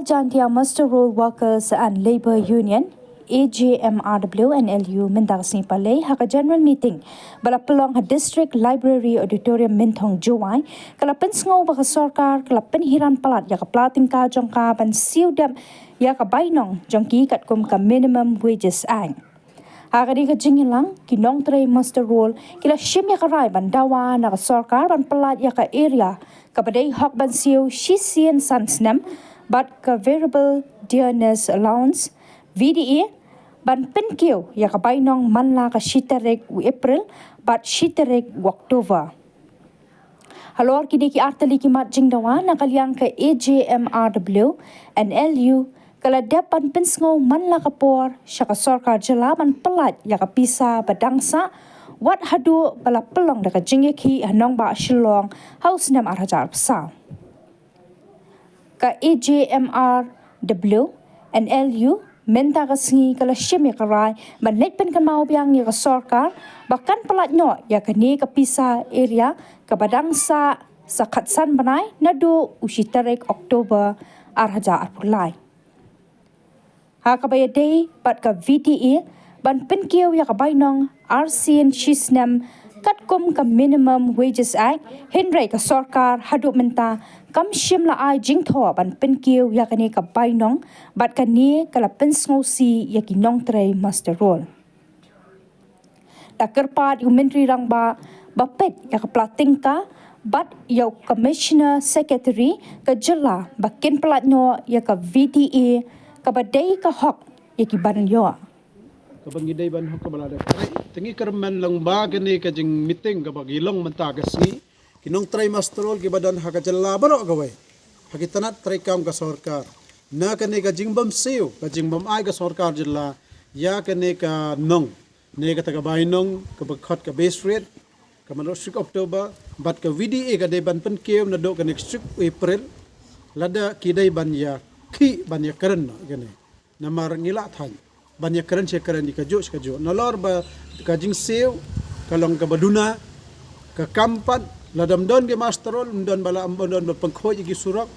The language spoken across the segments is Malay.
Nongtrei Muster Roll Workers and Labour Union AJMRW&LU mendaksni palai haka general meeting bala pelong ha district library auditorium minthong juai kala pensngau baka sorkar kala Pynhiran palat ya ka platingka jongka ban siudam ya ka bainong jongki katkum ka minimum wages ang haka di ka jingilang ki Nongtrei Muster Roll kila shim ya ka rai ban dawa na ka sorkar ban palat ya ka area ka badai hok ban siu shisian sansnem but ka variable dearness allowance VDE ban penkiu ya ka bainong manla ka shiterek u April but shiterek u October. Halor kini ki artali ki mat jingdawa na kalyang ka AJMRW and LU kala depan pensngau manla ka por siya ka sorkar jala ban palat ya ka pisa badangsa wat hadu bala pelong da ka jingeki hanong ba shilong house nam arhajar psa. Ka AJMRW and LU menta kasngi kala shime karai manet pen kan mau biang ya sorkar bahkan pelat nyo ya kani ka pisa area ka badangsa sa khatsan banai nadu usitarek Oktober arhaja arpulai ha ka bayade pat ka VTE ban penkiu ya ka bainong RCN shisnam katkum ka minimum wages act henry ka sorkar hadu menta kam shim la ai jingtho ban penkiu ya kani ka bainong bat kani kala pensngau si ya ki Nongtrei Muster Roll takerpat menteri rang ba bapet ya ka platingka bat ya commissioner secretary ka jela bakin pelatno ya ka VTA ka badai ka hok ya ki banyo kabangidai ban hok balada tingi kerman lang ba gani ka jing meeting ka bagilong mentagasni Nongtrei Muster Roll ki badan haka jalla baro gawai hakitanat traikam ka sorkar na kane ka jingbam siu ka jingbam ai ka sorkar jalla ya kane ka nong ne ka taga bainong ka bagkhat ka base rate ka manostrik October bat ka VDA ka de ban pen kem na do ka next April lada kidai ban ya ki ban ya karen gane na mar ngila than ban ya karen che karen di ka jo nalor ba ka jing siu ka long ka baduna ka kampat ladam don ke Muster Roll mdon bala ambon pengkhoj ki surak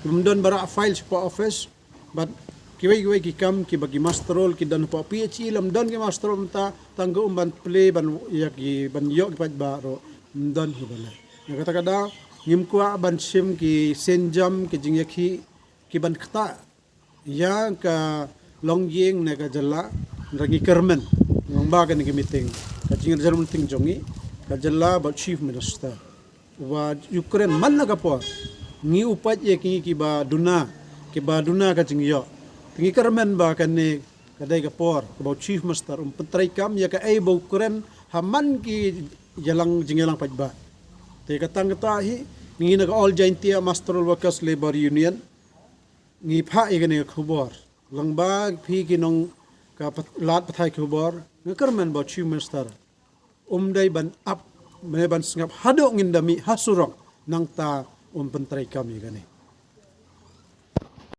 mdon bara file pa office but kiwai ki kam ki bagi Muster Roll ki dan pa PHE lam don ke Muster Roll ta tanggo ban play ban ya ki ban yo ki pajba ro mdon hi bala kata kada ngimkwa ban sim ki senjam ki jingyaki ki ban khata ya ka longyeng na ka jalla rangi kermen ngba ka ni meeting ka jing general meeting jongi kajalla ba chief minister wa Ukraine man na kapo ni upat ye ki ba duna ka jingyo tingi karmen ba kanne kadai kapor ba chief minister pentrai kam ya ka ai ba Ukraine haman ki jalang jingelang pajba te katang hi ni na all jaintia Muster Roll Workers Labour Union ni pha ye ne khubor langba phi ki nong ka lat pathai khubor ngakarmen ba chief minister dai ban up meban singap hado ngindami hasurok nang ta pentrai kami gani